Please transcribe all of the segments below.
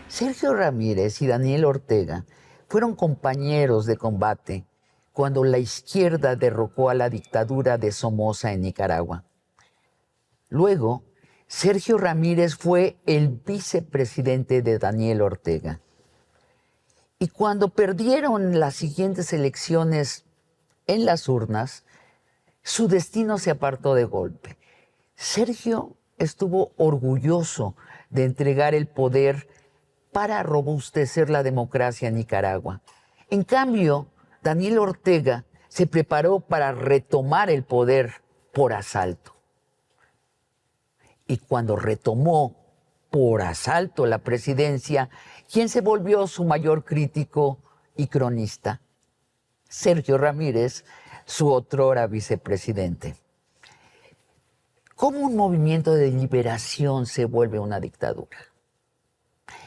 Sergio Ramírez y Daniel Ortega fueron compañeros de combate cuando la izquierda derrocó a la dictadura de Somoza en Nicaragua. Luego, Sergio Ramírez fue el vicepresidente de Daniel Ortega. Y cuando perdieron las siguientes elecciones en las urnas, su destino se apartó de golpe. Sergio estuvo orgulloso de entregar el poder para robustecer la democracia en Nicaragua. En cambio, Daniel Ortega se preparó para retomar el poder por asalto. Y cuando retomó por asalto la presidencia, ¿quién se volvió su mayor crítico y cronista? Sergio Ramírez, su otrora vicepresidente. ¿Cómo un movimiento de liberación se vuelve una dictadura?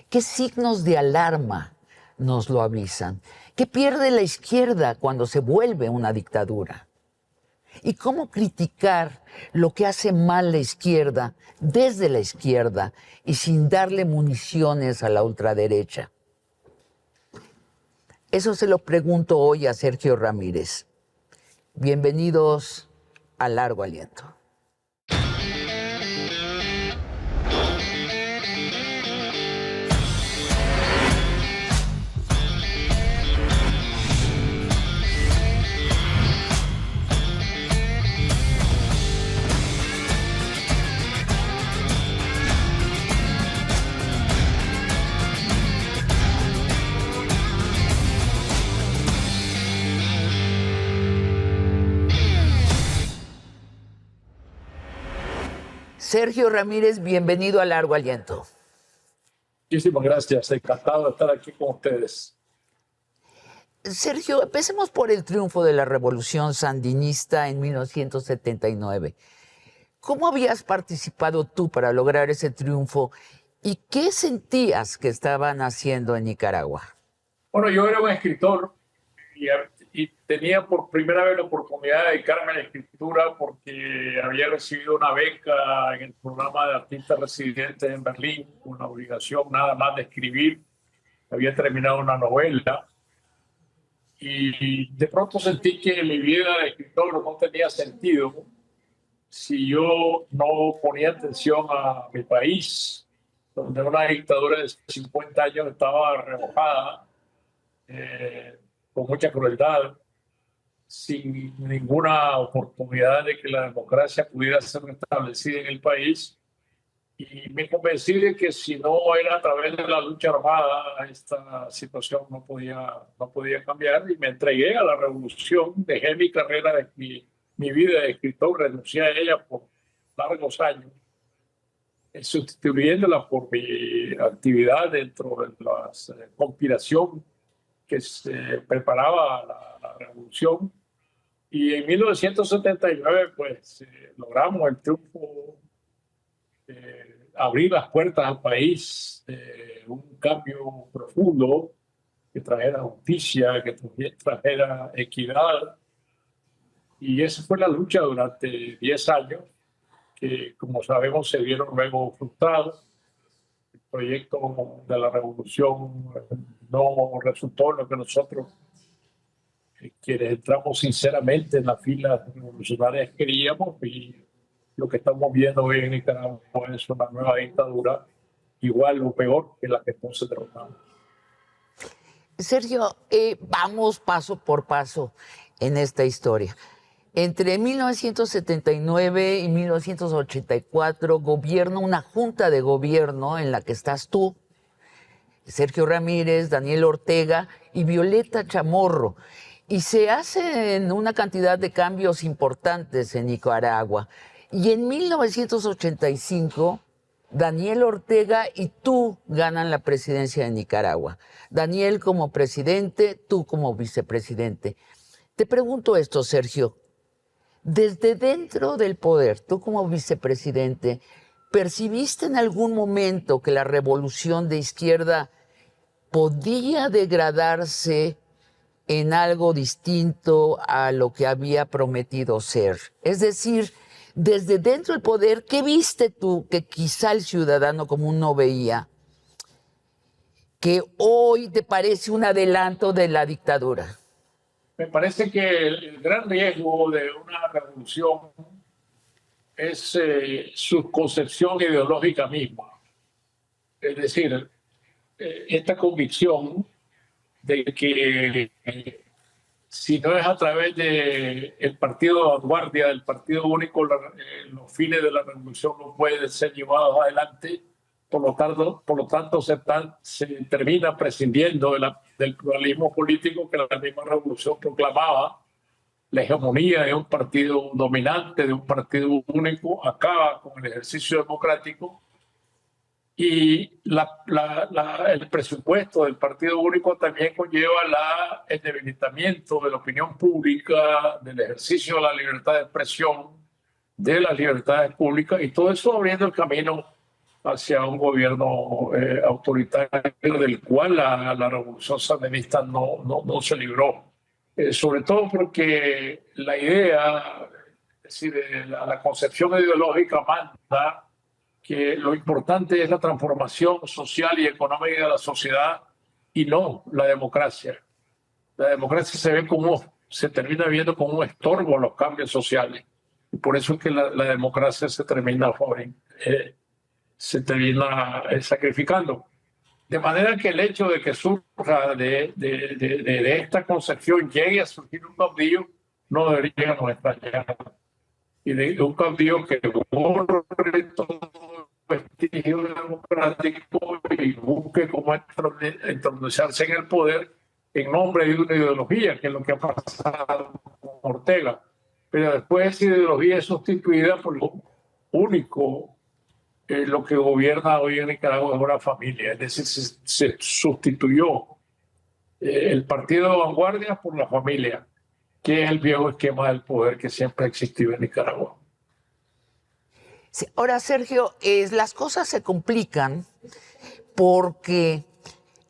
¿Qué signos de alarma nos lo avisan? ¿Qué pierde la izquierda cuando se vuelve una dictadura? ¿Y cómo criticar lo que hace mal la izquierda desde la izquierda y sin darle municiones a la ultraderecha? Eso se lo pregunto hoy a Sergio Ramírez. Bienvenidos a Largo Aliento. Sergio Ramírez, bienvenido a Largo Aliento. Muchísimas gracias, encantado de estar aquí con ustedes. Sergio, empecemos por el triunfo de la revolución sandinista en 1979. ¿Cómo habías participado tú para lograr ese triunfo y qué sentías que estaban haciendo en Nicaragua? Bueno, yo era un escritor y tenía por primera vez la oportunidad de dedicarme a la escritura porque había recibido una beca en el programa de artistas residentes en Berlín, con la obligación nada más de escribir. Había terminado una novela y de pronto sentí que mi vida de escritor no tenía sentido si yo no ponía atención a mi país, donde una dictadura de 50 años estaba revocada con mucha crueldad, sin ninguna oportunidad de que la democracia pudiera ser restablecida en el país. Y me convencí de que si no era a través de la lucha armada, esta situación no podía cambiar. Y me entregué a la revolución, dejé mi carrera, mi vida de escritor, renuncié a ella por largos años, sustituyéndola por mi actividad dentro de la conspiración que se preparaba la revolución. Y en 1979, pues, logramos el triunfo, abrir las puertas al país, un cambio profundo que trajera justicia, que trajera equidad. Y esa fue la lucha durante 10 años, que como sabemos se vieron luego frustrados. El proyecto de la revolución no resultó en lo que nosotros, quienes entramos sinceramente en las filas revolucionarias, queríamos, y lo que estamos viendo hoy en Nicaragua es una nueva dictadura, igual o peor que la que entonces derrotamos. Sergio, vamos paso por paso en esta historia. Entre 1979 y 1984 gobierna una junta de gobierno en la que estás tú, Sergio Ramírez, Daniel Ortega y Violeta Chamorro. Y se hacen una cantidad de cambios importantes en Nicaragua. Y en 1985, Daniel Ortega y tú ganan la presidencia de Nicaragua. Daniel como presidente, tú como vicepresidente. Te pregunto esto, Sergio. Desde dentro del poder, tú como vicepresidente, ¿percibiste en algún momento que la revolución de izquierda podía degradarse en algo distinto a lo que había prometido ser? Es decir, desde dentro del poder, ¿qué viste tú que quizá el ciudadano común no veía? que hoy te parece un adelanto de la dictadura? Me parece que el gran riesgo de una revolución es su concepción ideológica misma. Es decir, esta convicción de que si no es a través del partido de vanguardia, del partido único, los fines de la revolución no pueden ser llevados adelante. Por lo tanto se termina prescindiendo del pluralismo político que la misma revolución proclamaba. La hegemonía de un partido dominante, de un partido único, acaba con el ejercicio democrático, y el presupuesto del partido único también conlleva el debilitamiento de la opinión pública, del ejercicio de la libertad de expresión, de las libertades públicas, y todo eso abriendo el camino hacia un gobierno autoritario del cual la revolución sandinista no se libró. Sobre todo porque la idea, es decir, la concepción ideológica manda que lo importante es la transformación social y económica de la sociedad y no la democracia. La democracia se termina viendo como un estorbo a los cambios sociales. Y por eso es que la democracia se termina sacrificando. De manera que el hecho de que surja de esta concepción, llegue a surgir un caudillo, no debería nos extrañar. Y de un caudillo que borre todo vestigio democrático y busque cómo introducirse en el poder en nombre de una ideología, que es lo que ha pasado con Ortega. Pero después esa ideología es sustituida por lo único. Lo que gobierna hoy en Nicaragua es una familia, es decir, se sustituyó el partido de vanguardia por la familia, que es el viejo esquema del poder que siempre ha existido en Nicaragua. Sí, ahora, Sergio, las cosas se complican porque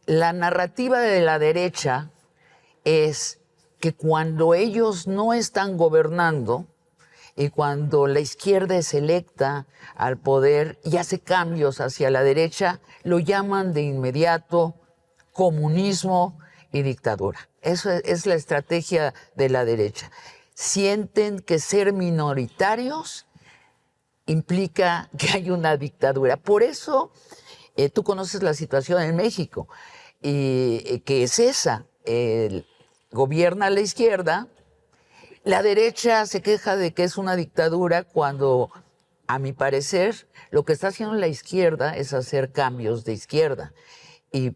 la narrativa de la derecha es que cuando ellos no están gobernando y cuando la izquierda es electa al poder y hace cambios hacia la derecha, lo llaman de inmediato comunismo y dictadura. Eso es la estrategia de la derecha. Sienten que ser minoritarios implica que hay una dictadura. Por eso tú conoces la situación en México, que es esa. Gobierna la izquierda, la derecha se queja de que es una dictadura cuando, a mi parecer, lo que está haciendo la izquierda es hacer cambios de izquierda y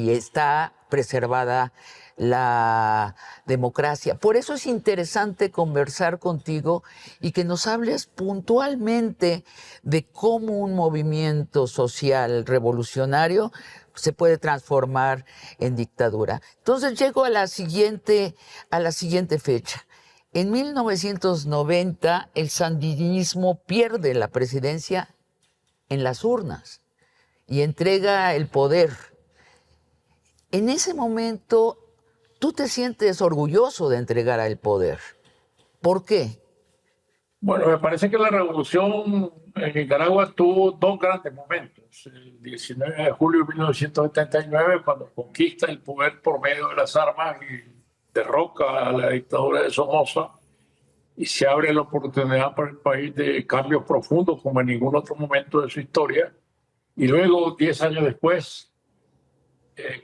está preservada la democracia. Por eso es interesante conversar contigo y que nos hables puntualmente de cómo un movimiento social revolucionario se puede transformar en dictadura. Entonces llego a la siguiente fecha. En 1990 el sandinismo pierde la presidencia en las urnas y entrega el poder. En ese momento tú te sientes orgulloso de entregar el poder. ¿Por qué? Bueno, me parece que la revolución en Nicaragua tuvo dos grandes momentos. El 19 de julio de 1979, cuando conquista el poder por medio de las armas y derroca a la dictadura de Somoza, y se abre la oportunidad para el país de cambios profundos como en ningún otro momento de su historia. Y luego, 10 años después,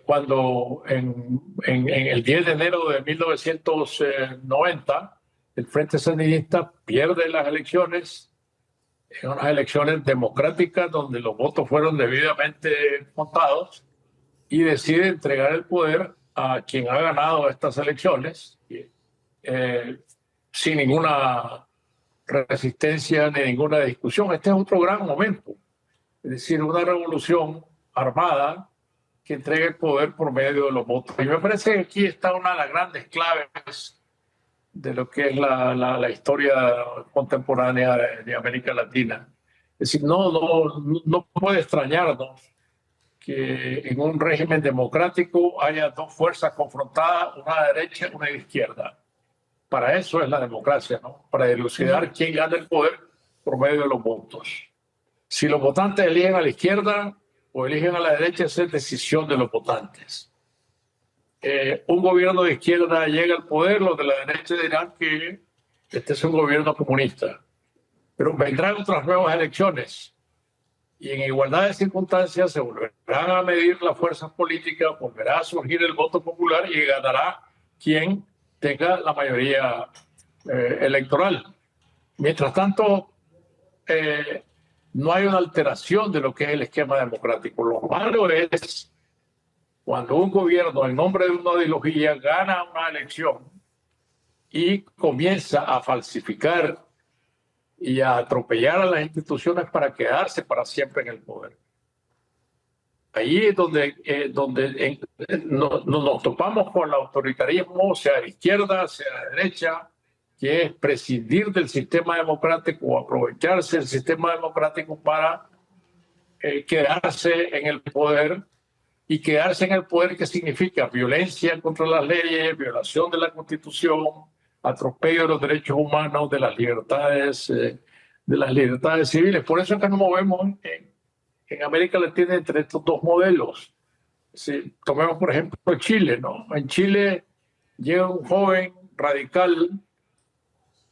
cuando en el 10 de enero de 1990, el Frente Sandinista pierde las elecciones, en unas elecciones democráticas donde los votos fueron debidamente contados, y decide entregar el poder a quien ha ganado estas elecciones, sin ninguna resistencia ni ninguna discusión. Este es otro gran momento, es decir, una revolución armada que entrega el poder por medio de los votos. Y me parece que aquí está una de las grandes claves de lo que es la historia contemporánea de América Latina. Es decir, no puede extrañarnos que en un régimen democrático haya dos fuerzas confrontadas, una de derecha y una de izquierda. Para eso es la democracia, ¿no? Para dilucidar quién gana el poder por medio de los votos. Si los votantes eligen a la izquierda, o eligen a la derecha, esa es decisión de los votantes. Un gobierno de izquierda llega al poder, los de la derecha dirán que este es un gobierno comunista. Pero vendrán otras nuevas elecciones y en igualdad de circunstancias se volverán a medir las fuerzas políticas, volverá a surgir el voto popular y ganará quien tenga la mayoría electoral. Mientras tanto, no hay una alteración de lo que es el esquema democrático. Lo malo es cuando un gobierno, en nombre de una ideología, gana una elección y comienza a falsificar y a atropellar a las instituciones para quedarse para siempre en el poder. Ahí es donde nos topamos con el autoritarismo, sea de izquierda, sea de derecha, que es prescindir del sistema democrático o aprovecharse del sistema democrático para quedarse en el poder. Y quedarse en el poder, ¿qué significa? Violencia contra las leyes, violación de la Constitución, atropello de los derechos humanos, de las libertades civiles. Por eso es que nos movemos en América Latina entre estos dos modelos. Si tomemos, por ejemplo, Chile, ¿no? En Chile llega un joven radical,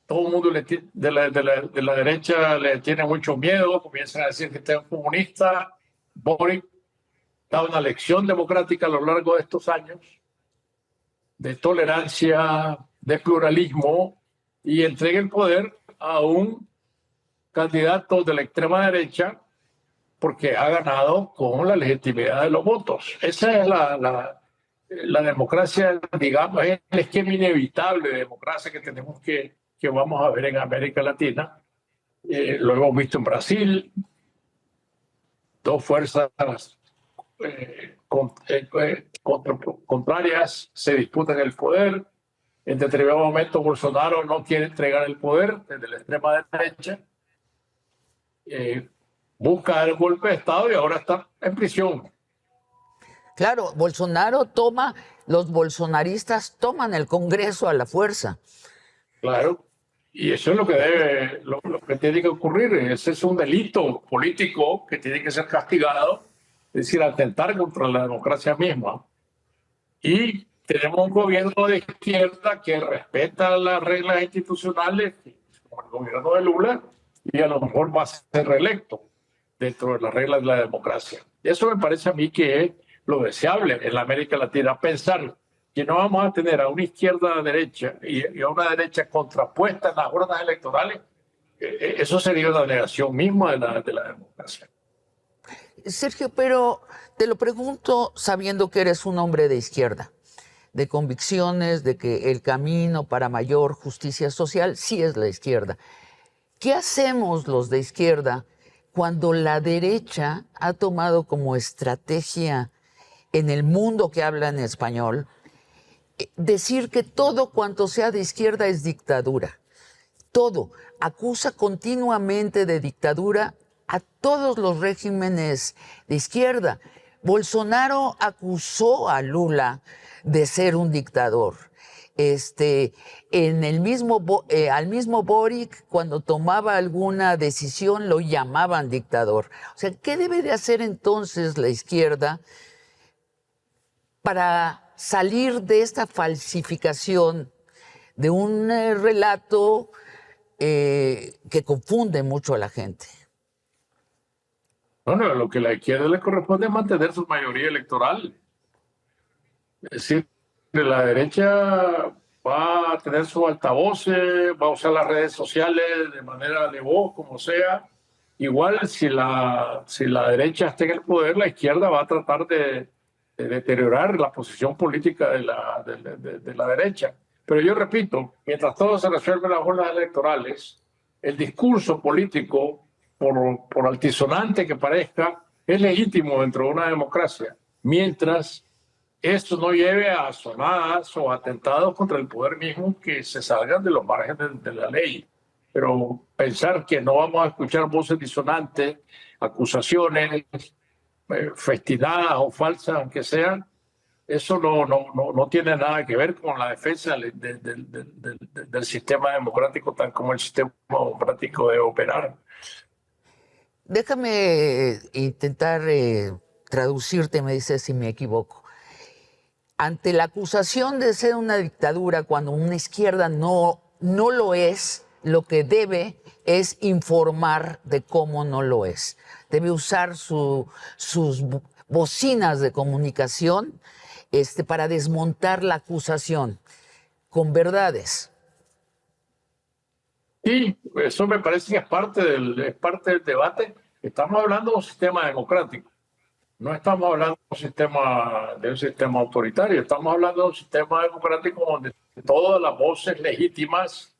todo el mundo de la derecha le tiene mucho miedo, comienzan a decir que este es un comunista. Boric da una lección democrática a lo largo de estos años, de tolerancia, de pluralismo, y entrega el poder a un candidato de la extrema derecha porque ha ganado con la legitimidad de los votos. Esa es la democracia, digamos, es el esquema inevitable de democracia que tenemos que vamos a ver en América Latina. Lo hemos visto en Brasil, dos fuerzas contrarias se disputan el poder. En determinado momento Bolsonaro no quiere entregar el poder desde la extrema derecha, busca dar el golpe de Estado y ahora está en prisión. Claro, los bolsonaristas toman el Congreso a la fuerza. Claro, y eso es lo que tiene que ocurrir. Ese es un delito político que tiene que ser castigado, es decir, atentar contra la democracia misma. Y tenemos un gobierno de izquierda que respeta las reglas institucionales, como el gobierno de Lula, y a lo mejor va a ser reelecto dentro de las reglas de la democracia. Eso me parece a mí que es lo deseable en la América Latina, pensar que no vamos a tener a una izquierda derecha y a una derecha contrapuesta en las urnas electorales. Eso sería una negación misma de la democracia. Sergio, pero te lo pregunto sabiendo que eres un hombre de izquierda, de convicciones, de que el camino para mayor justicia social sí es la izquierda. ¿Qué hacemos los de izquierda cuando la derecha ha tomado como estrategia en el mundo que habla en español decir que todo cuanto sea de izquierda es dictadura? Todo. Acusa continuamente de dictadura a todos los regímenes de izquierda. Bolsonaro acusó a Lula de ser un dictador. Al mismo Boric, cuando tomaba alguna decisión, lo llamaban dictador. O sea, ¿qué debe de hacer entonces la izquierda para salir de esta falsificación de un relato que confunde mucho a la gente? Bueno, lo que a la izquierda le corresponde es mantener su mayoría electoral. Es decir, la derecha va a tener sus altavoces, va a usar las redes sociales de manera de voz, como sea. Igual, si la derecha está en el poder, la izquierda va a tratar de deteriorar la posición política de la derecha. Pero yo repito, mientras todo se resuelve en las urnas electorales, el discurso político, por altisonante que parezca, es legítimo dentro de una democracia, mientras esto no lleve a sonadas o atentados contra el poder mismo que se salgan de los márgenes de la ley. Pero pensar que no vamos a escuchar voces disonantes, acusaciones festinadas o falsas, aunque sean, eso no tiene nada que ver con la defensa del sistema democrático, tal como el sistema democrático debe operar. Déjame intentar traducirte, me dices si me equivoco. Ante la acusación de ser una dictadura, cuando una izquierda no lo es, lo que debe es informar de cómo no lo es. Debe usar sus bocinas de comunicación para desmontar la acusación con verdades. Sí, eso me parece que es parte del debate. Estamos hablando de un sistema democrático. No estamos hablando de un sistema autoritario. Estamos hablando de un sistema democrático donde todas las voces legítimas,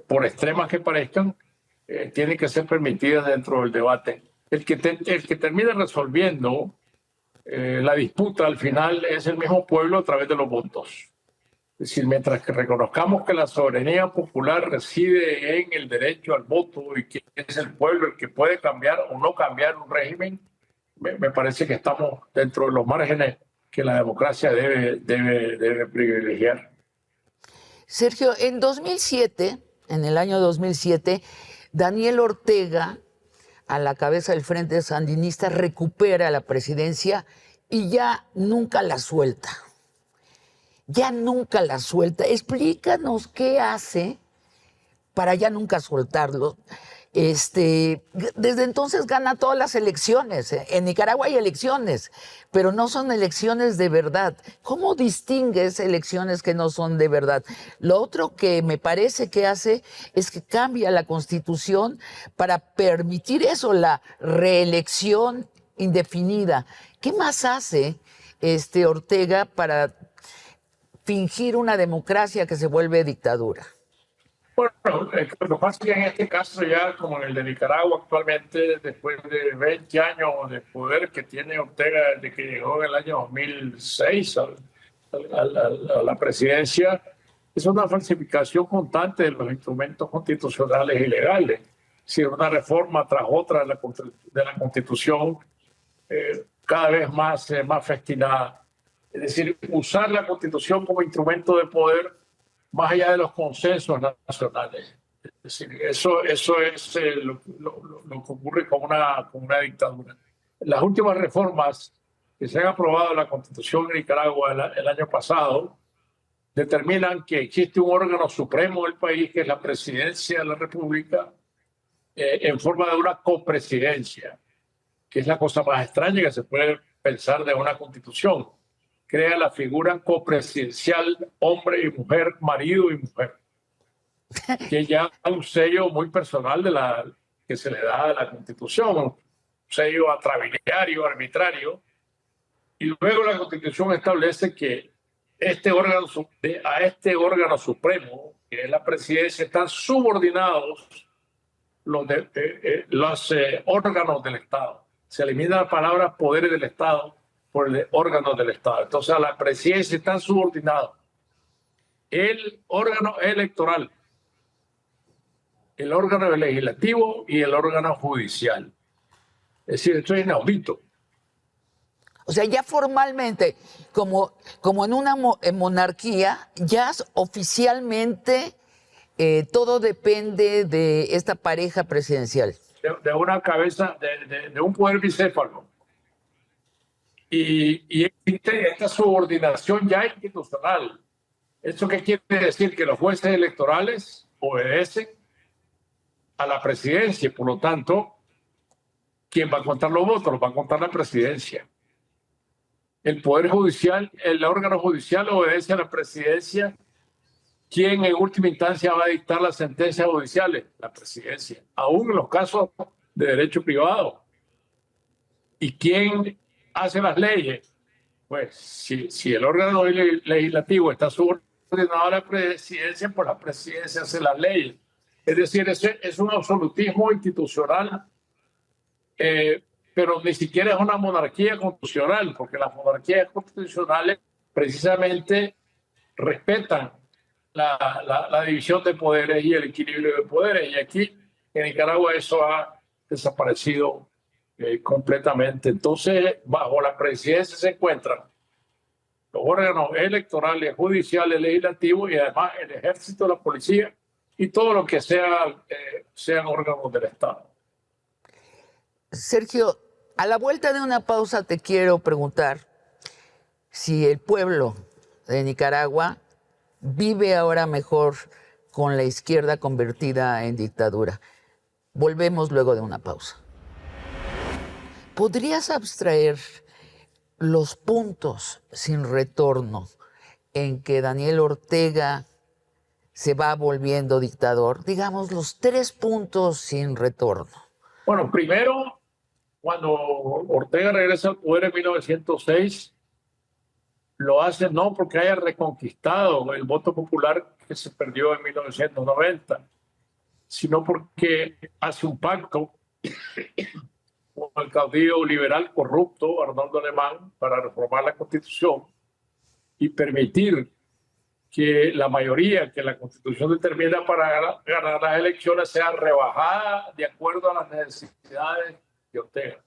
por extremas que parezcan, tienen que ser permitidas dentro del debate. El que termina resolviendo la disputa al final es el mismo pueblo a través de los votos. Es decir, mientras que reconozcamos que la soberanía popular reside en el derecho al voto y que es el pueblo el que puede cambiar o no cambiar un régimen, me parece que estamos dentro de los márgenes que la democracia debe privilegiar. Sergio, en 2007, en el año 2007, Daniel Ortega, a la cabeza del Frente Sandinista, recupera la presidencia y ya nunca la suelta. Ya nunca la suelta. Explícanos qué hace para ya nunca soltarlo. Desde entonces gana todas las elecciones. En Nicaragua hay elecciones, pero no son elecciones de verdad. ¿Cómo distingues elecciones que no son de verdad? Lo otro que me parece que hace es que cambia la Constitución para permitir eso, la reelección indefinida. ¿Qué más hace Ortega para fingir una democracia que se vuelve dictadura? Bueno, lo que pasa es que en este caso ya, como en el de Nicaragua actualmente, después de 20 años de poder que tiene Ortega desde que llegó en el año 2006 a la presidencia, es una falsificación constante de los instrumentos constitucionales y legales. Es decir, una reforma tras otra de la Constitución, cada vez más festinada. Es decir, usar la Constitución como instrumento de poder más allá de los consensos nacionales. Es decir, eso es lo que ocurre con una dictadura. Las últimas reformas que se han aprobado en la Constitución de Nicaragua el año pasado determinan que existe un órgano supremo del país, que es la Presidencia de la República, en forma de una copresidencia, que es la cosa más extraña que se puede pensar de una Constitución. Crea la figura copresidencial, hombre y mujer, marido y mujer, que ya es un sello muy personal que se le da a la Constitución, un sello atrabiliario, arbitrario, y luego la Constitución establece que a este órgano supremo, que es la presidencia, están subordinados los órganos del Estado. Se elimina la palabra poderes del Estado por el órgano del Estado. Entonces a la presidencia están subordinados el órgano electoral, el órgano legislativo y el órgano judicial. Es decir, esto es inaudito. O sea, ya formalmente, como en una monarquía, ya oficialmente todo depende de esta pareja presidencial. De una cabeza, de un poder bicéfalo. Y existe esta subordinación ya institucional. ¿Esto qué quiere decir? Que los jueces electorales obedecen a la presidencia. Por lo tanto, ¿quién va a contar los votos? Los va a contar la presidencia. El Poder Judicial, el órgano judicial obedece a la presidencia. ¿Quién en última instancia va a dictar las sentencias judiciales? La presidencia. Aún en los casos de derecho privado. ¿Y quién hace las leyes? Pues si el órgano legislativo está subordinado a la presidencia, pues la presidencia hace las leyes. Es decir, es un absolutismo institucional, pero ni siquiera es una monarquía constitucional, porque las monarquías constitucionales precisamente respetan la división de poderes y el equilibrio de poderes. Y aquí en Nicaragua eso ha desaparecido completamente. Entonces, bajo la presidencia se encuentran los órganos electorales, judiciales, legislativos y además el ejército, la policía y todo lo que sean órganos del Estado. Sergio, A la vuelta de una pausa te quiero preguntar si el pueblo de Nicaragua vive ahora mejor con la izquierda convertida en dictadura. Volvemos luego de una pausa. ¿Podrías abstraer los puntos sin retorno en que Daniel Ortega se va volviendo dictador? Digamos, los 3 puntos sin retorno. Bueno, primero, cuando Ortega regresa al poder en 1906, lo hace no porque haya reconquistado el voto popular que se perdió en 1990, sino porque hace un pacto con el caudillo liberal corrupto Arnoldo Alemán para reformar la Constitución y permitir que la mayoría que la Constitución determina para ganar las elecciones sea rebajada de acuerdo a las necesidades de Ortega.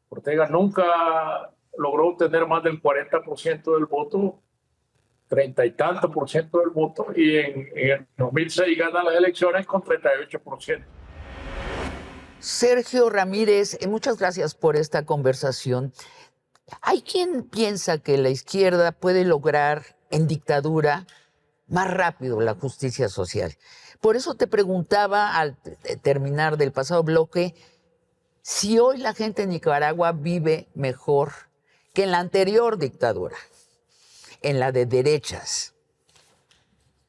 Ortega nunca logró obtener más del 40% del voto, 30 y tanto por ciento del voto, y en el 2006 gana las elecciones con 38%. Sergio Ramírez, muchas gracias por esta conversación. Hay quien piensa que la izquierda puede lograr en dictadura más rápido la justicia social. Por eso te preguntaba al terminar del pasado bloque si hoy la gente en Nicaragua vive mejor que en la anterior dictadura, en la de derechas.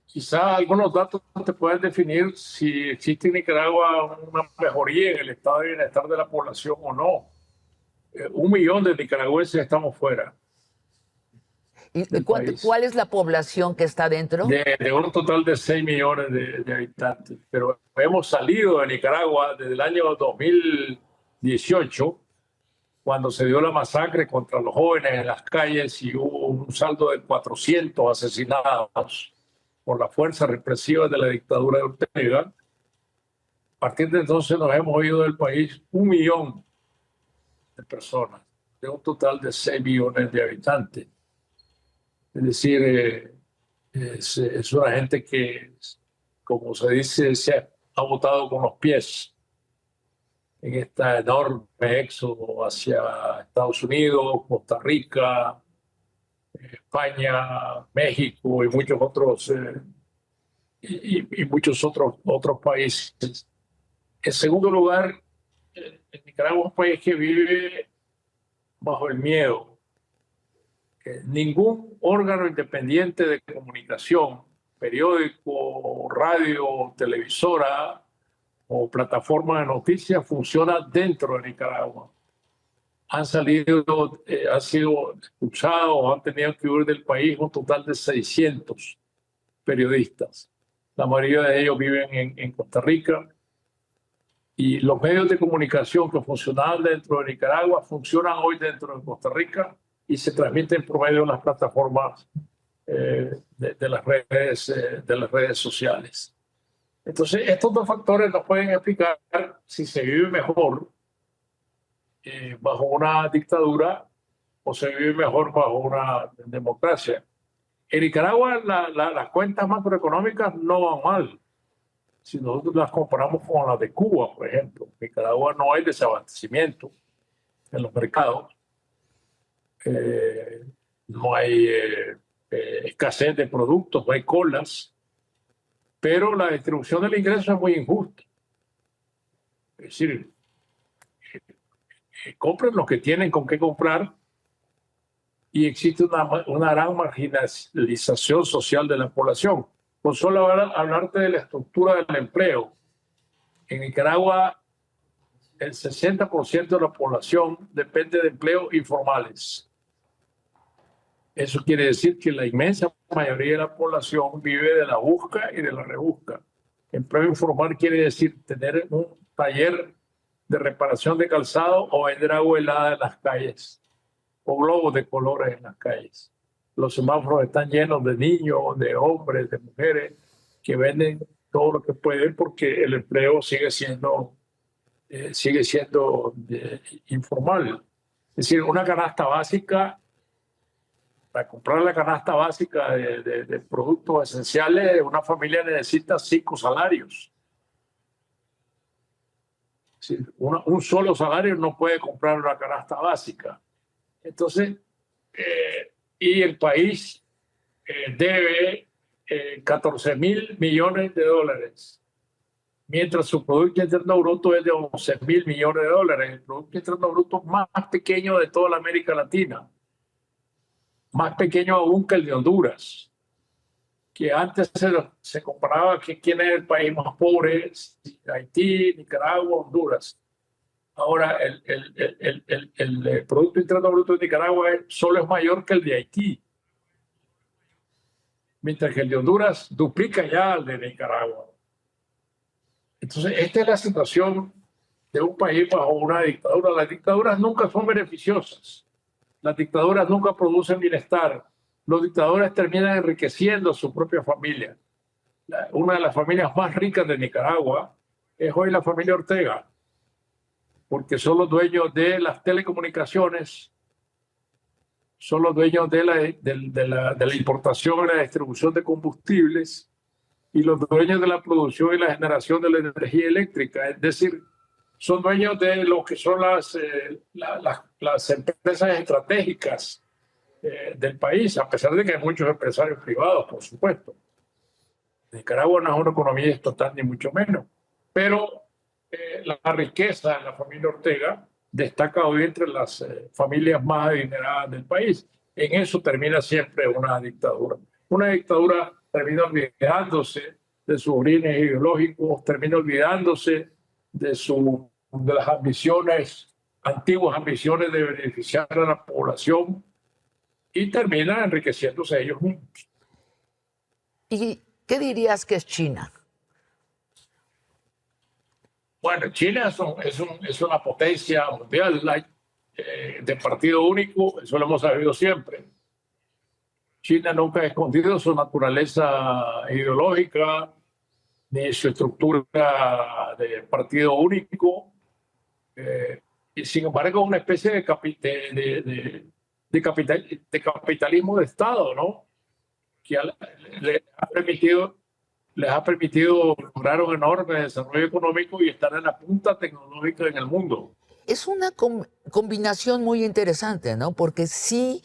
Quizá algunos datos te pueden definir si existe en Nicaragua una mejoría en el estado de bienestar de la población o no. 1 millón de nicaragüenses estamos fuera. ¿Y cuál es la población que está dentro? De un total de 6 millones de habitantes. Pero hemos salido de Nicaragua desde el año 2018, cuando se dio la masacre contra los jóvenes en las calles y hubo un saldo de 400 asesinados por la fuerza represiva de la dictadura de Ortega. A partir de entonces nos hemos ido del país 1 millón de personas, de un total de 6 millones de habitantes. Es decir, es una gente que, como se dice, se ha votado con los pies en este enorme éxodo hacia Estados Unidos, Costa Rica, España, México y muchos otros muchos otros países. En segundo lugar, Nicaragua es un país que vive bajo el miedo. Ningún órgano independiente de comunicación, periódico, radio, televisora o plataforma de noticias funciona dentro de Nicaragua. Han sido expulsados, han tenido que huir del país un total de 600 periodistas. La mayoría de ellos viven en Costa Rica. Y los medios de comunicación que funcionaban dentro de Nicaragua funcionan hoy dentro de Costa Rica y se transmiten por medio de las plataformas de las redes sociales. Entonces, estos 2 factores nos pueden explicar si se vive mejor bajo una dictadura o se vive mejor bajo una democracia. En Nicaragua las cuentas macroeconómicas no van mal. Si nosotros las comparamos con las de Cuba, por ejemplo, en Nicaragua no hay desabastecimiento en los mercados. No hay escasez de productos, no hay colas, pero la distribución del ingreso es muy injusta. Es decir, compren lo que tienen con qué comprar y existe una gran marginalización social de la población. Por solo hablarte de la estructura del empleo, en Nicaragua el 60% de la población depende de empleos informales. Eso quiere decir que la inmensa mayoría de la población vive de la busca y de la rebusca. Empleo informal quiere decir tener un taller de reparación de calzado o vender agua helada en las calles o globos de colores en las calles. Los semáforos están llenos de niños, de hombres, de mujeres que venden todo lo que pueden porque el empleo sigue siendo informal. Es decir, una canasta básica, para comprar la canasta básica de productos esenciales, una familia necesita 5 salarios. Sí, un solo salario no puede comprar una canasta básica. Entonces, y el país debe 14.000 millones de dólares, mientras su Producto Interno Bruto es de 11.000 millones de dólares, el Producto Interno Bruto más pequeño de toda la América Latina, más pequeño aún que el de Honduras, que antes se comparaba que quién es el país más pobre, Haití, Nicaragua, Honduras. Ahora, el Producto Interno Bruto de Nicaragua solo es mayor que el de Haití, mientras que el de Honduras duplica ya al de Nicaragua. Entonces, esta es la situación de un país bajo una dictadura. Las dictaduras nunca son beneficiosas. Las dictaduras nunca producen bienestar. Los dictadores terminan enriqueciendo a su propia familia. Una de las familias más ricas de Nicaragua es hoy la familia Ortega, porque son los dueños de las telecomunicaciones, son los dueños de la importación y la distribución de combustibles y los dueños de la producción y la generación de la energía eléctrica. Es decir, son dueños de lo que son las empresas estratégicas del país, a pesar de que hay muchos empresarios privados, por supuesto. Nicaragua no es una economía estatal, ni mucho menos, pero la riqueza de la familia Ortega destaca hoy entre las familias más adineradas del país. En eso termina siempre una dictadura. Una dictadura termina olvidándose de sus orígenes ideológicos, termina olvidándose de las ambiciones, antiguas ambiciones de beneficiar a la población y termina enriqueciéndose ellos mismos. ¿Y qué dirías que es China? Bueno, China es una potencia mundial de partido único, eso lo hemos sabido siempre. China nunca ha escondido su naturaleza ideológica ni su estructura de partido único, y sin embargo una especie de capitalismo de Estado, ¿no? Que les ha permitido lograr un enorme desarrollo económico y estar en la punta tecnológica en el mundo. Es una combinación muy interesante, ¿no? Porque sí,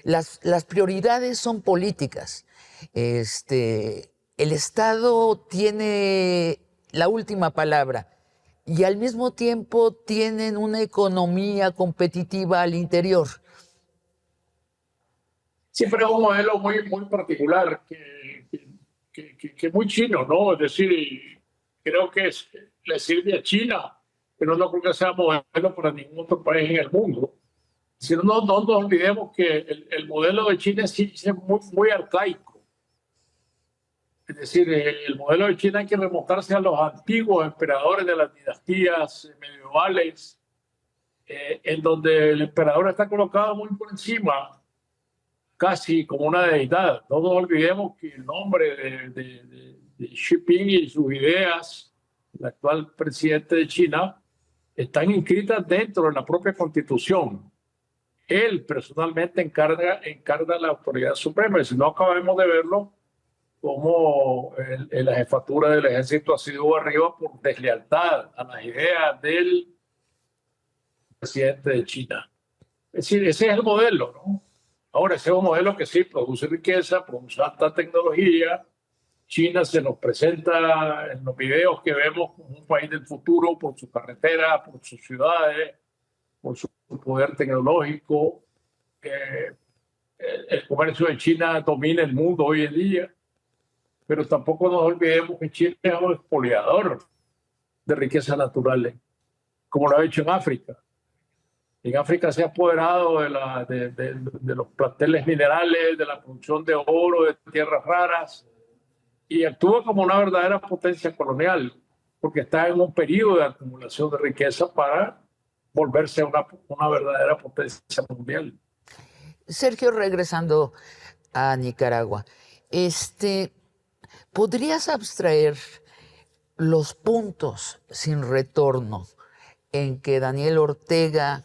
las prioridades son políticas. El Estado tiene la última palabra y al mismo tiempo tienen una economía competitiva al interior. Siempre es un modelo muy, muy particular, que muy chino, ¿no? Es decir, creo que le sirve a China, pero no creo que sea modelo para ningún otro país en el mundo. Si no nos olvidemos que el modelo de China es muy, muy arcaico. Es decir, el modelo de China hay que remontarse a los antiguos emperadores de las dinastías medievales, en donde el emperador está colocado muy por encima, casi como una deidad. No nos olvidemos que el nombre de Xi Jinping y sus ideas, el actual presidente de China, están inscritas dentro de la propia Constitución. Él personalmente encarga la autoridad suprema, y si no acabamos de verlo, como la jefatura del ejército ha sido arriba por deslealtad a las ideas del presidente de China. Es decir, ese es el modelo, ¿no? Ahora, ese es un modelo que sí produce riqueza, produce alta tecnología. China se nos presenta en los videos que vemos como un país del futuro por sus carreteras, por sus ciudades, por su poder tecnológico. El comercio de China domina el mundo hoy en día, pero tampoco nos olvidemos que China es un expoliador de riquezas naturales, como lo ha hecho en África. En África se ha apoderado de los planteles minerales, de la producción de oro, de tierras raras, y actúa como una verdadera potencia colonial, porque está en un periodo de acumulación de riqueza para volverse una verdadera potencia mundial. Sergio, regresando a Nicaragua, ¿podrías abstraer los puntos sin retorno en que Daniel Ortega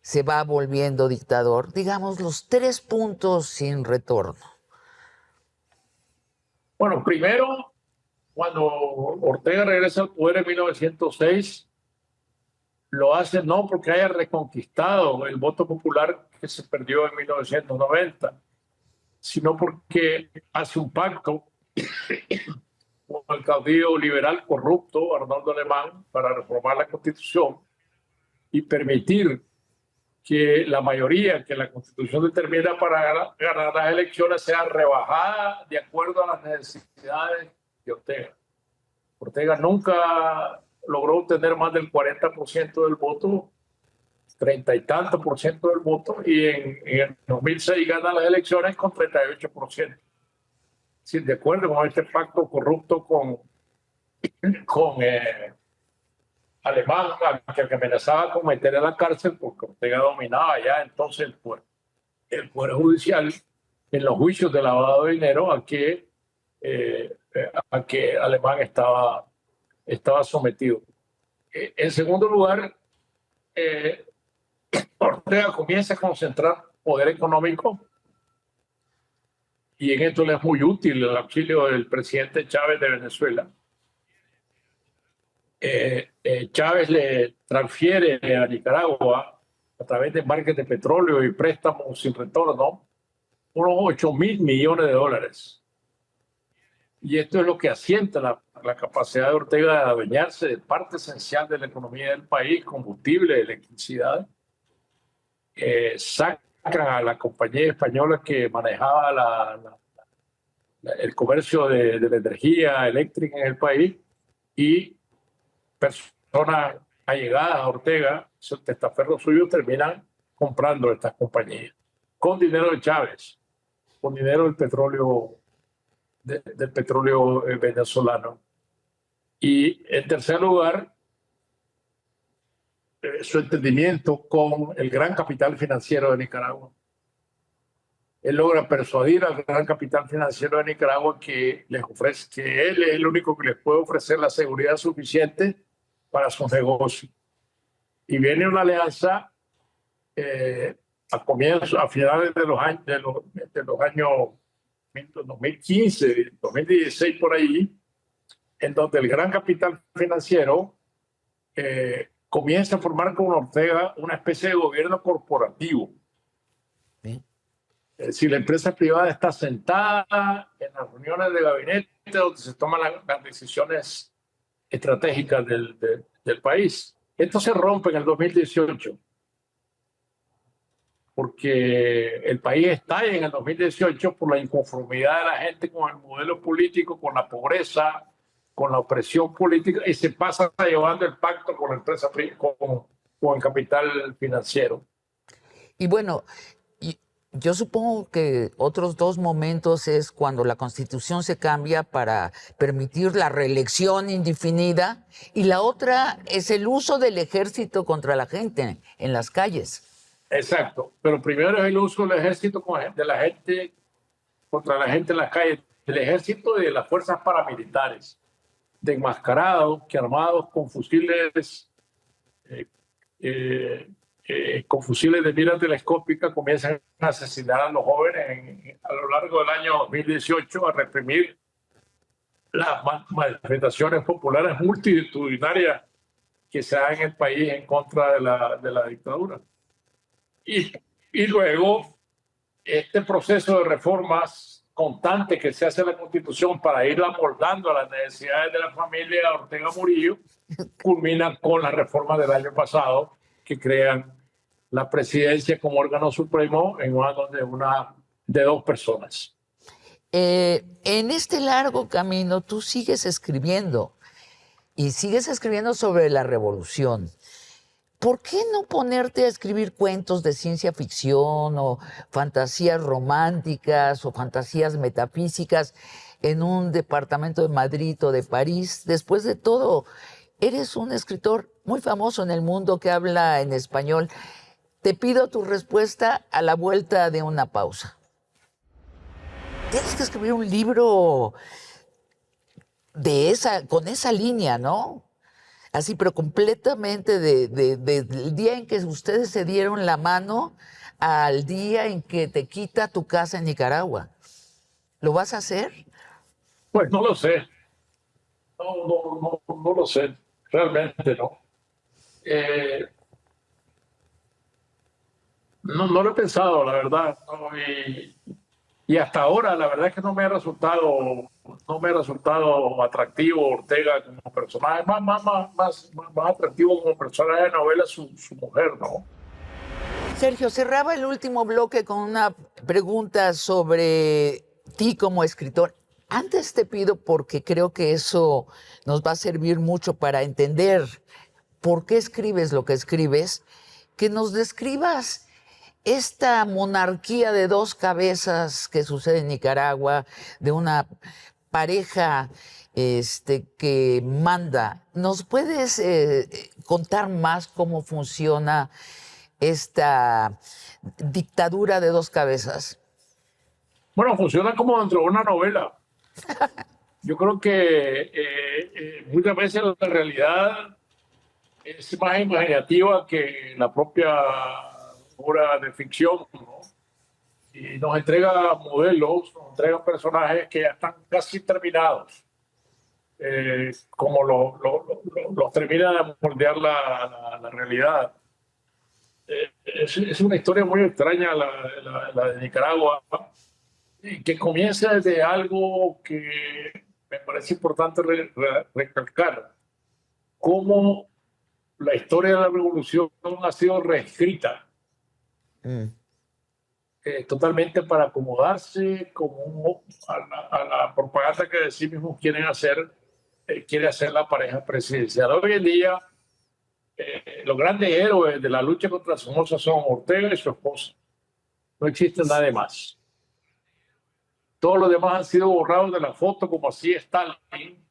se va volviendo dictador? Digamos, los 3 puntos sin retorno. Bueno, primero, cuando Ortega regresa al poder en 1906, lo hace no porque haya reconquistado el voto popular que se perdió en 1990, sino porque hace un pacto con el caudillo liberal corrupto Arnoldo Alemán para reformar la Constitución y permitir que la mayoría que la Constitución determina para ganar las elecciones sea rebajada de acuerdo a las necesidades de Ortega. Ortega nunca logró obtener más del 40% del voto, 30 y tanto por ciento del voto, y en el 2006 gana las elecciones con 38%. Sí, de acuerdo con este pacto corrupto con Alemán, que amenazaba con meter en la cárcel porque Ortega dominaba ya entonces el poder judicial en los juicios de lavado de dinero a que Alemán estaba sometido. En segundo lugar, Ortega comienza a concentrar poder económico y en esto le es muy útil el auxilio del presidente Chávez de Venezuela. Chávez le transfiere a Nicaragua a través de embarques de petróleo y préstamos sin retorno unos 8.000 millones de dólares. Y esto es lo que asienta la capacidad de Ortega de adueñarse de parte esencial de la economía del país, combustible, electricidad. Sacan a la compañía española que manejaba el comercio de la energía eléctrica en el país y personas allegadas a Ortega, testaferros suyos, terminan comprando estas compañías con dinero de Chávez, con dinero del petróleo venezolano. Y en tercer lugar, su entendimiento con el gran capital financiero de Nicaragua. Él logra persuadir al gran capital financiero de Nicaragua que él es el único que les puede ofrecer la seguridad suficiente para sus negocios. Y viene una alianza a finales de los años 2015, 2016 por ahí, en donde el gran capital financiero comienza a formar con Ortega una especie de gobierno corporativo. ¿Sí? Si la empresa privada está sentada en las reuniones de gabinete donde se toman las decisiones estratégicas del país. Esto se rompe en el 2018 porque el país estalla en el 2018 por la inconformidad de la gente con el modelo político, con la pobreza, con la opresión política, y se pasa llevando el pacto con la empresa, con el capital financiero. Y bueno, yo supongo que otros dos momentos es cuando la Constitución se cambia para permitir la reelección indefinida y la otra es el uso del ejército contra la gente en las calles. Exacto, pero primero es el uso del ejército de la gente contra la gente en las calles, del ejército y de las fuerzas paramilitares, de enmascarados que armados con fusiles de mira telescópica comienzan a asesinar a los jóvenes a lo largo del año 2018, a reprimir las manifestaciones populares multitudinarias que se dan en el país en contra de la dictadura. Y luego este proceso de reformas constante que se hace en la Constitución para irla moldando a las necesidades de la familia Ortega Murillo culmina con las reformas del año pasado que crean la presidencia como órgano supremo en una de dos personas. En este largo camino tú sigues escribiendo y sigues escribiendo sobre la revolución. ¿Por qué no ponerte a escribir cuentos de ciencia ficción o fantasías románticas o fantasías metafísicas en un departamento de Madrid o de París? Después de todo, eres un escritor muy famoso en el mundo que habla en español. Te pido tu respuesta a la vuelta de una pausa. Tienes que escribir un libro con esa línea, ¿no? Así, pero completamente del día en que ustedes se dieron la mano al día en que te quita tu casa en Nicaragua. ¿Lo vas a hacer? Pues no lo sé. No lo sé, realmente no. Eh, no lo he pensado, la verdad. ¿No? Y hasta ahora, la verdad es que no me ha resultado atractivo Ortega como personaje, más atractivo como personaje de novela su mujer, ¿no? Sergio, cerraba el último bloque con una pregunta sobre ti como escritor. Antes te pido, porque creo que eso nos va a servir mucho para entender por qué escribes lo que escribes, que nos describas esta monarquía de dos cabezas que sucede en Nicaragua, de una pareja que manda. ¿Nos puedes contar más cómo funciona esta dictadura de dos cabezas? Bueno, funciona como dentro de una novela. Yo creo que muchas veces la realidad es más imaginativa que la propia obra de ficción, ¿no? Y nos entrega modelos, nos entrega personajes que ya están casi terminados, como los termina de moldear la realidad. Es una historia muy extraña la de Nicaragua, y que comienza desde algo que me parece importante recalcar, cómo la historia de la revolución ha sido reescrita Mm. totalmente para acomodarse a la propaganda que de sí mismos quieren hacer, quiere hacer la pareja presidencial. Hoy en día, los grandes héroes de la lucha contra Somoza son Ortega y su esposa. No existe nada más. Todos los demás han sido borrados de la foto, como así Stalin,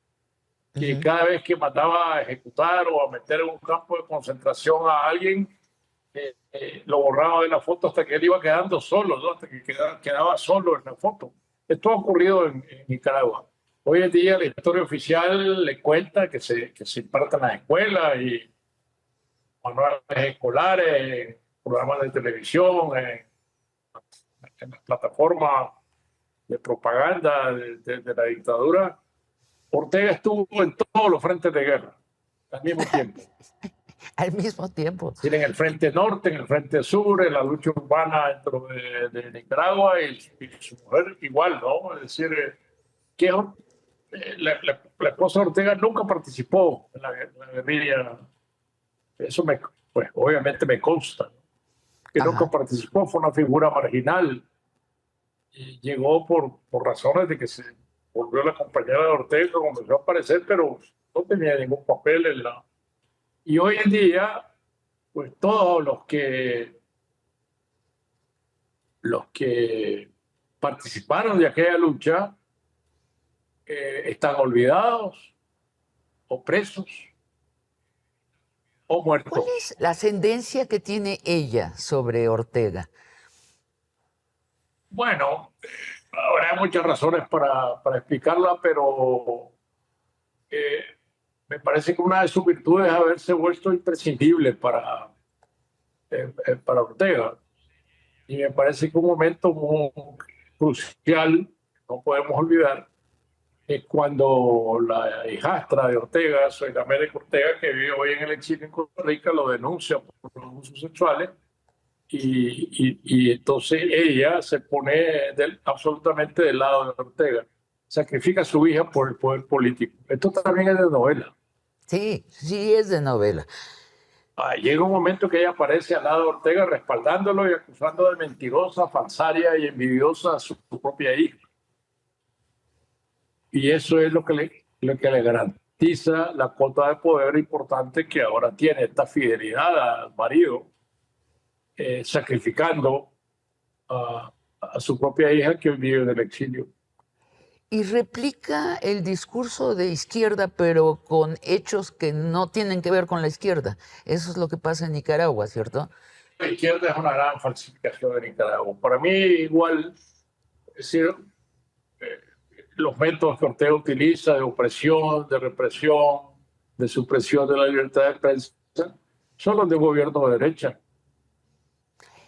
que cada vez que mandaba a ejecutar o a meter en un campo de concentración a alguien, lo borraba de la foto hasta que él iba quedando solo, ¿no? Hasta que quedaba solo en la foto. Esto ha ocurrido en Nicaragua. Hoy en día la historia oficial le cuenta que se imparten las escuelas y manuales escolares, programas de televisión, en las plataformas de propaganda de la dictadura. Ortega estuvo en todos los frentes de guerra al mismo tiempo. Al mismo tiempo. Es decir, en el frente norte, en el frente sur, en la lucha urbana dentro de Nicaragua y su mujer igual, ¿no? Es decir, que la esposa de Ortega nunca participó en la guerrilla. Eso pues obviamente me consta, ¿no? Que nunca Ajá. participó, fue una figura marginal. Y llegó por razones de que se volvió la compañera de Ortega, comenzó a aparecer, pero no tenía ningún papel en la... Y hoy en día, pues todos los que participaron de aquella lucha están olvidados o presos o ¿Cuál muertos. es la ascendencia que tiene ella sobre Ortega? Bueno, habrá muchas razones para explicarla, pero eh, me parece que una de sus virtudes es haberse vuelto imprescindible para Ortega. Y me parece que un momento muy crucial, no podemos olvidar, es cuando la hijastra de Ortega, Zoila América Ortega, que vive hoy en el exilio en Costa Rica, lo denuncia por los abusos sexuales y entonces ella se pone absolutamente del lado de Ortega, sacrifica a su hija por el poder político. Esto también es de novela. Sí, sí es de novela. Llega un momento que ella aparece al lado de Ortega respaldándolo y acusando de mentirosa, falsaria y envidiosa a su propia hija. Y eso es lo que le garantiza la cuota de poder importante que ahora tiene, esta fidelidad al marido, sacrificando a su propia hija que vive en el exilio. Y replica el discurso de izquierda, pero con hechos que no tienen que ver con la izquierda. Eso es lo que pasa en Nicaragua, ¿cierto? La izquierda es una gran falsificación de Nicaragua. Para mí, igual, es decir, eh, los métodos que Ortega utiliza de opresión, de represión, de supresión de la libertad de prensa, son los de un gobierno de derecha.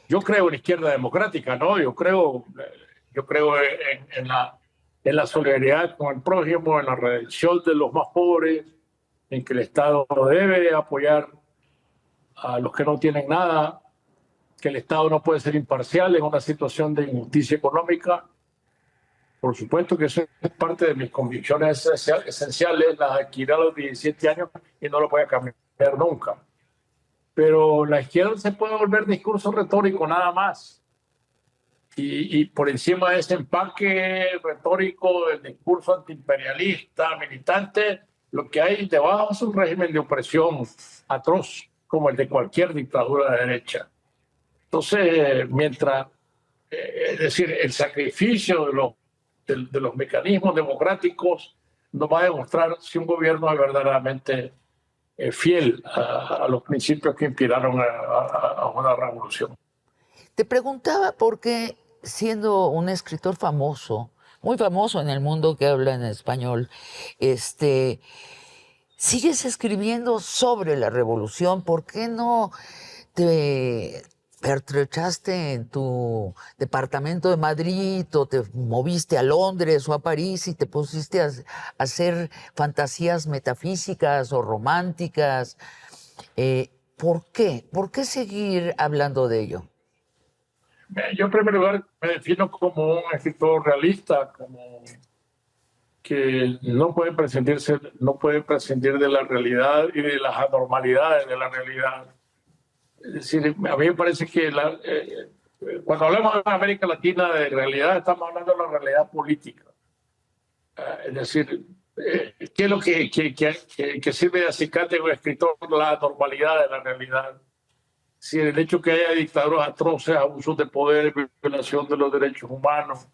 Yo creo en izquierda democrática, ¿no? Yo creo en la en la solidaridad con el prójimo, en la redención de los más pobres, en que el Estado debe apoyar a los que no tienen nada, que el Estado no puede ser imparcial en una situación de injusticia económica. Por supuesto que eso es parte de mis convicciones esenciales, las adquirí a los 17 años y no lo voy a cambiar nunca. Pero la izquierda se puede volver discurso retórico nada más. Y por encima de ese empaque retórico del discurso antiimperialista, militante, lo que hay debajo es un régimen de opresión atroz, como el de cualquier dictadura de derecha. Entonces, mientras, es decir, el sacrificio de los mecanismos democráticos nos va a demostrar si un gobierno es verdaderamente fiel a los principios que inspiraron a una revolución. Te preguntaba por qué, siendo un escritor famoso, muy famoso en el mundo que habla en español, sigues escribiendo sobre la revolución. ¿Por qué no te pertrechaste en tu departamento de Madrid o te moviste a Londres o a París y te pusiste a hacer fantasías metafísicas o románticas? ¿Por qué? ¿Por qué seguir hablando de ello? Yo en primer lugar me defino como un escritor realista, como que no puede prescindir de la realidad y de las anormalidades de la realidad. Es decir, a mí me parece que cuando hablamos de América Latina de realidad, estamos hablando de la realidad política. Es decir, ¿qué es lo que sirve de acicate a un escritor? La normalidad de la realidad. Si el hecho que haya dictaduras atroces, abusos de poder, violación de los derechos humanos,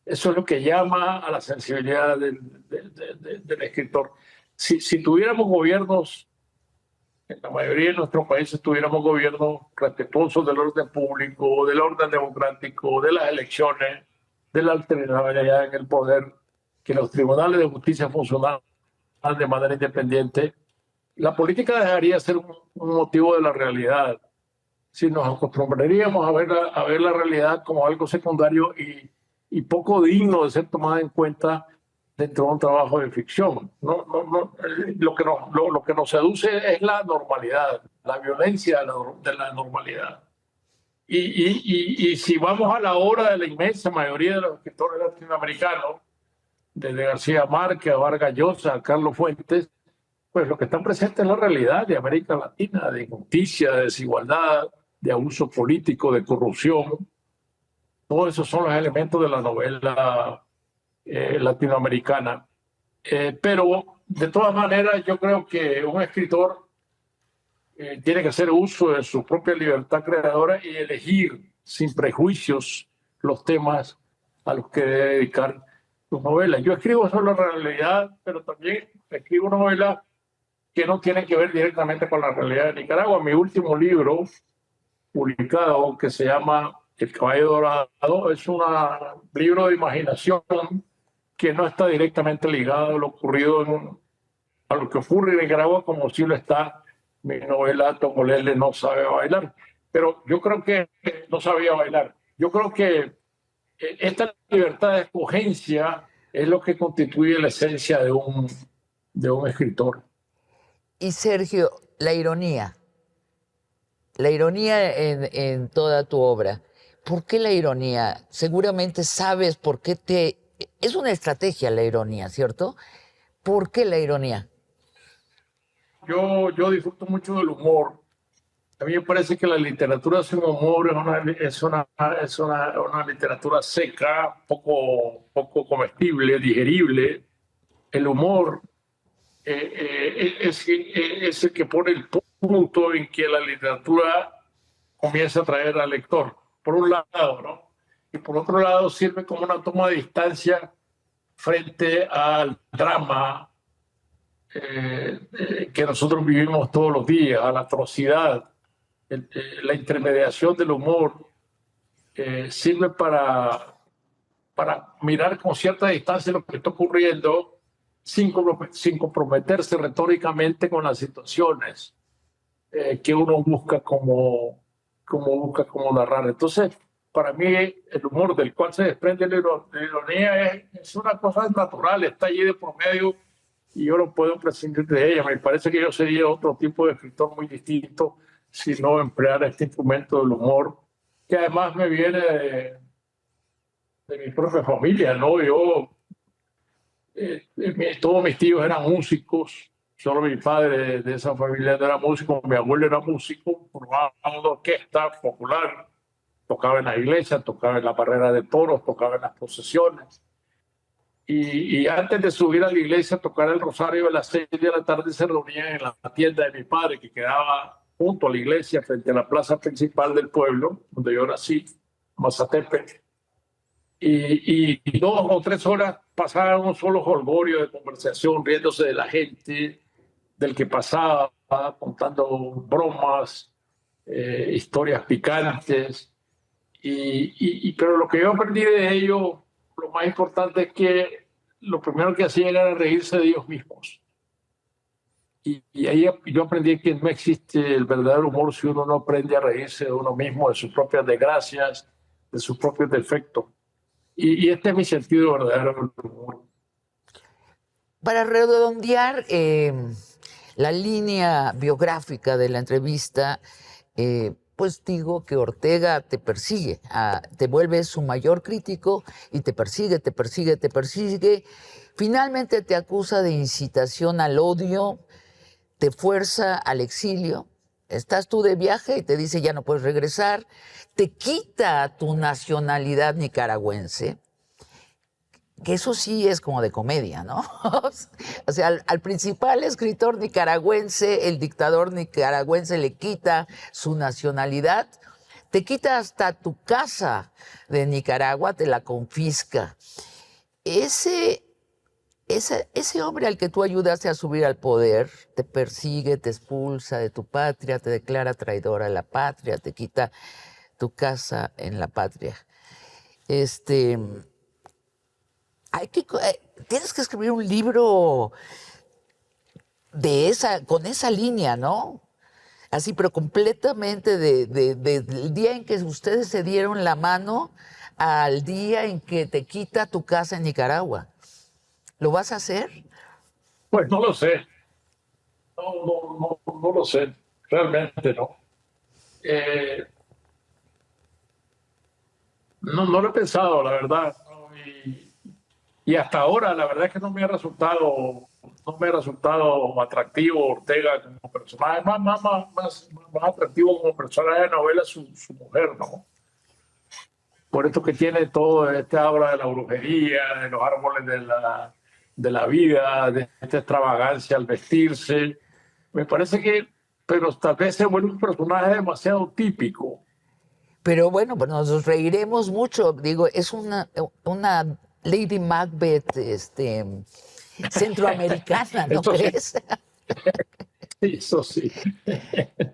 eso es lo que llama a la sensibilidad del escritor. Si tuviéramos gobiernos, en la mayoría de nuestros países tuviéramos gobiernos respetuosos del orden público, del orden democrático, de las elecciones, de la alternabilidad en el poder, que los tribunales de justicia funcionaran de manera independiente, la política dejaría de ser un motivo de la realidad. Si nos acostumbraríamos a ver la realidad como algo secundario y poco digno de ser tomada en cuenta dentro de un trabajo de ficción. Lo que nos seduce es la normalidad, la violencia de la normalidad. Y si vamos a la obra de la inmensa mayoría de los escritores latinoamericanos, desde García Márquez a Vargas Llosa, a Carlos Fuentes, pues lo que está presente es la realidad de América Latina, de injusticia, de desigualdad, de abuso político, de corrupción. Todos esos son los elementos de la novela latinoamericana. Pero de todas maneras yo creo que un escritor tiene que hacer uso de su propia libertad creadora y elegir sin prejuicios los temas a los que debe dedicar sus novelas. Yo escribo sobre la realidad, pero también escribo novelas que no tienen que ver directamente con la realidad de Nicaragua. Mi último libro publicado, que se llama El Caballo Dorado, es un libro de imaginación que no está directamente ligado a lo ocurrido a lo que ocurre en Nicaragua, como si lo está mi novela Tongolele no sabe bailar. Pero yo creo que no sabía bailar. Yo creo que esta libertad de escogencia es lo que constituye la esencia de un escritor. Y Sergio, la ironía en toda tu obra. ¿Por qué la ironía? Seguramente sabes por qué Es una estrategia la ironía, ¿cierto? ¿Por qué la ironía? Yo disfruto mucho del humor. A mí me parece que la literatura sin humor es una literatura seca, poco comestible, digerible. El humor es el que pone el punto en que la literatura comienza a atraer al lector, por un lado, ¿no? Y por otro lado sirve como una toma de distancia frente al drama que nosotros vivimos todos los días, a la atrocidad. La intermediación del humor sirve para mirar con cierta distancia lo que está ocurriendo sin comprometerse retóricamente con las situaciones que uno busca como narrar. Entonces, para mí el humor del cual se desprende la ironía es una cosa natural, está allí de por medio y yo no puedo prescindir de ella. Me parece que yo sería otro tipo de escritor muy distinto si no empleara este instrumento del humor, que además me viene de mi propia familia, ¿no? Todos mis tíos eran músicos, solo mi padre de esa familia no era músico, mi abuelo era músico, formaba una orquesta popular, tocaba en la iglesia, tocaba en la barrera de toros, tocaba en las procesiones. Y antes de subir a la iglesia a tocar el rosario a las 6 de la tarde se reunían en la tienda de mi padre, que quedaba junto a la iglesia, frente a la plaza principal del pueblo, donde yo nací, Mazatepe. Y 2 o 3 horas pasaban un solo jolgorio de conversación, riéndose de la gente, del que pasaba, contando bromas, historias picantes. Pero lo que yo aprendí de ello, lo más importante es que lo primero que hacían era reírse de ellos mismos. Y ahí yo aprendí que no existe el verdadero humor si uno no aprende a reírse de uno mismo, de sus propias desgracias, de sus propios defectos. Y este es mi sentido verdadero del humor. Para redondear la línea biográfica de la entrevista, pues digo que Ortega te persigue, te vuelve su mayor crítico y te persigue, te persigue, te persigue. Finalmente te acusa de incitación al odio, te fuerza al exilio. Estás tú de viaje y te dice ya no puedes regresar, te quita tu nacionalidad nicaragüense, que eso sí es como de comedia, ¿no? O sea, al principal escritor nicaragüense, el dictador nicaragüense le quita su nacionalidad, te quita hasta tu casa de Nicaragua, te la confisca. Ese hombre al que tú ayudaste a subir al poder te persigue, te expulsa de tu patria, te declara traidor a la patria, te quita tu casa en la patria. Tienes que escribir un libro con esa línea, ¿no? Así, pero completamente del día en que ustedes se dieron la mano al día en que te quita tu casa en Nicaragua. ¿Lo vas a hacer? Pues no lo sé. No lo sé. Realmente no. No lo he pensado, la verdad. ¿No? Y hasta ahora, la verdad es que no me ha resultado atractivo Ortega como personaje. Más atractivo como personaje de novela su mujer, ¿no? Por esto que tiene todo este habla de la brujería, de los árboles de la vida, de esta extravagancia al vestirse. Me parece que, pero tal vez se vuelve un personaje demasiado típico. Pero bueno, pues nos reiremos mucho. Digo, es una Lady Macbeth centroamericana, ¿no crees? Eso sí.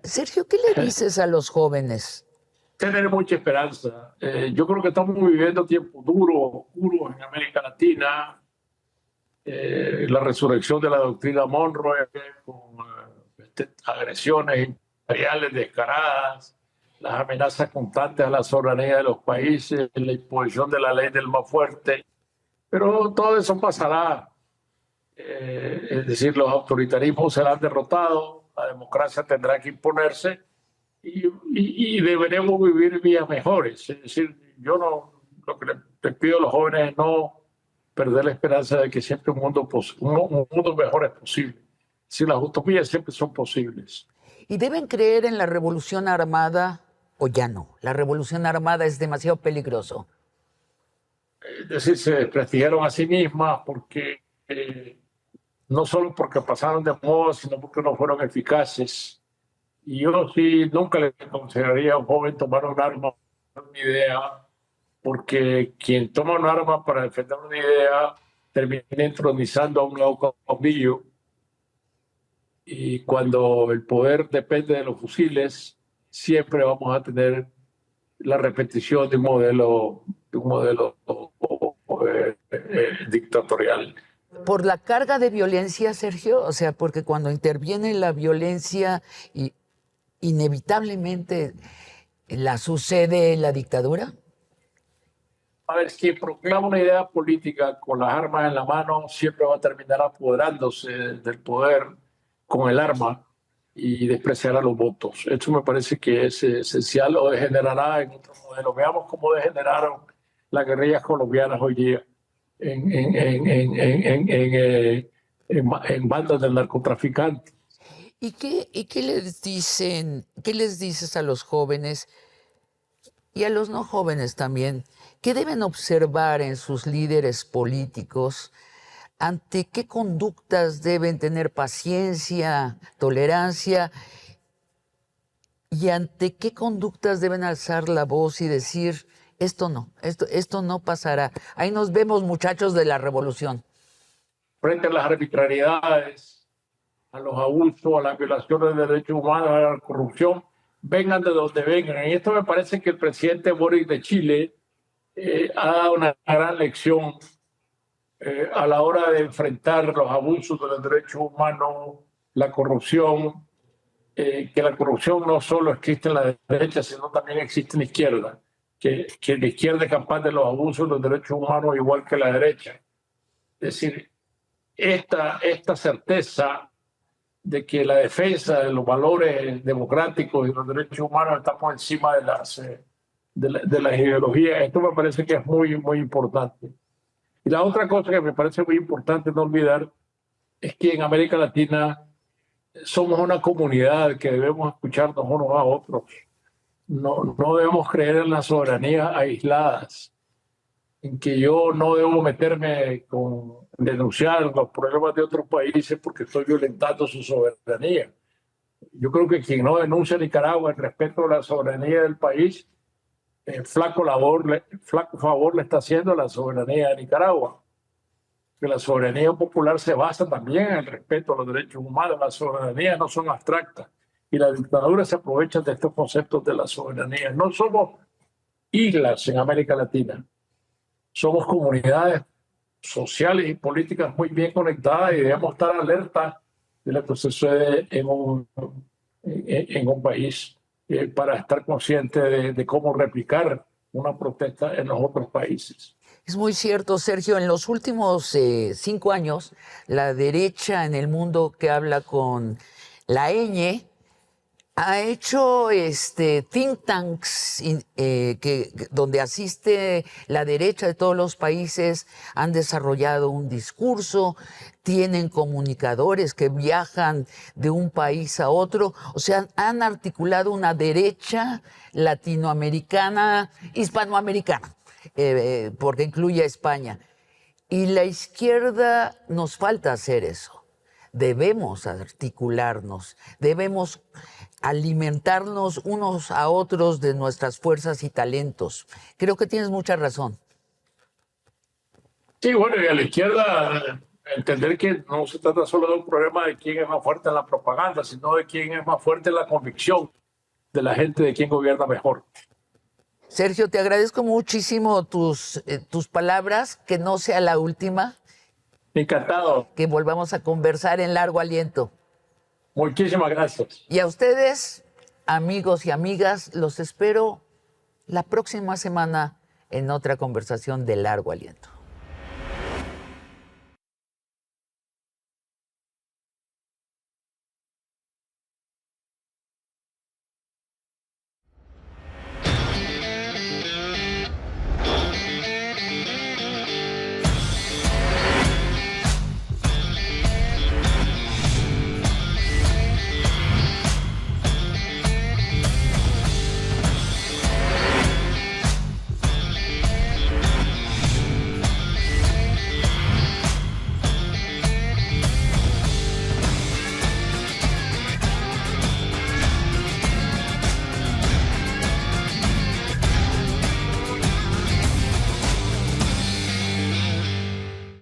Sergio, ¿qué le dices a los jóvenes? Tener mucha esperanza. Yo creo que estamos viviendo tiempos duros, oscuros en América Latina. La resurrección de la doctrina Monroe con agresiones imperiales descaradas, las amenazas constantes a la soberanía de los países, la imposición de la ley del más fuerte. Pero todo eso pasará. Es decir, los autoritarismos serán derrotados, la democracia tendrá que imponerse y deberemos vivir vidas mejores. Es decir, lo que les pido a los jóvenes es no perder la esperanza de que siempre un mundo mejor es posible. Si las utopías siempre son posibles. ¿Y deben creer en la revolución armada o ya no? La revolución armada es demasiado peligroso. Es decir, se desprestigiaron a sí mismas porque no solo porque pasaron de moda, sino porque no fueron eficaces. Y yo sí nunca le aconsejaría a un joven tomar un arma para una idea, porque quien toma un arma para defender una idea termina entronizando a un nuevo caudillo. Y cuando el poder depende de los fusiles, siempre vamos a tener la repetición de un modelo dictatorial. Por la carga de violencia, Sergio, o sea, porque cuando interviene la violencia, inevitablemente la sucede la dictadura. A ver, quien proclama una idea política con las armas en la mano siempre va a terminar apoderándose del poder con el arma y despreciará los votos. Esto me parece que es esencial o degenerará en otro modelo. Veamos cómo degeneraron las guerrillas colombianas hoy día en bandas del narcotraficante. ¿Y qué les dicen, qué les dices a los jóvenes y a los no jóvenes también? ¿Qué deben observar en sus líderes políticos? ¿Ante qué conductas deben tener paciencia, tolerancia? ¿Y ante qué conductas deben alzar la voz y decir, esto no pasará? Ahí nos vemos, muchachos de la revolución. Frente a las arbitrariedades, a los abusos, a las violaciones de derechos humanos, a la corrupción, vengan de donde vengan. Y esto me parece que el presidente Boric de Chile ha dado una gran lección a la hora de enfrentar los abusos de los derechos humanos, la corrupción, que la corrupción no solo existe en la derecha, sino también existe en la izquierda, que la izquierda es capaz de los abusos de los derechos humanos igual que la derecha. Es decir, esta certeza de que la defensa de los valores democráticos y los derechos humanos está por encima de las ideologías, esto me parece que es muy, muy importante. Y la otra cosa que me parece muy importante no olvidar es que en América Latina somos una comunidad que debemos escucharnos unos a otros. No debemos creer en las soberanías aisladas, en que yo no debo meterme con denunciar los problemas de otros países porque estoy violentando su soberanía. Yo creo que quien no denuncia a Nicaragua en respeto a la soberanía del país, flaco favor le está haciendo a la soberanía de Nicaragua. Que la soberanía popular se basa también en el respeto a los derechos humanos. Las soberanías no son abstractas y las dictaduras se aprovechan de estos conceptos de la soberanía. No somos islas en América Latina, somos comunidades sociales y políticas muy bien conectadas y debemos estar alerta de lo que sucede en un país para estar conscientes de cómo replicar una protesta en los otros países. Es muy cierto, Sergio. En los últimos 5 años, la derecha en el mundo que habla con la ñ ha hecho think tanks donde asiste la derecha de todos los países, han desarrollado un discurso, tienen comunicadores que viajan de un país a otro, o sea, han articulado una derecha latinoamericana, hispanoamericana, porque incluye a España. Y la izquierda nos falta hacer eso. Debemos articularnos, debemos alimentarnos unos a otros de nuestras fuerzas y talentos. Creo que tienes mucha razón. Sí, bueno, y a la izquierda entender que no se trata solo de un problema de quién es más fuerte en la propaganda, sino de quién es más fuerte en la convicción de la gente de quién gobierna mejor. Sergio, te agradezco muchísimo tus palabras, que no sea la última. Encantado. Que volvamos a conversar en largo aliento. Muchísimas gracias. Y a ustedes, amigos y amigas, los espero la próxima semana en otra conversación de largo aliento.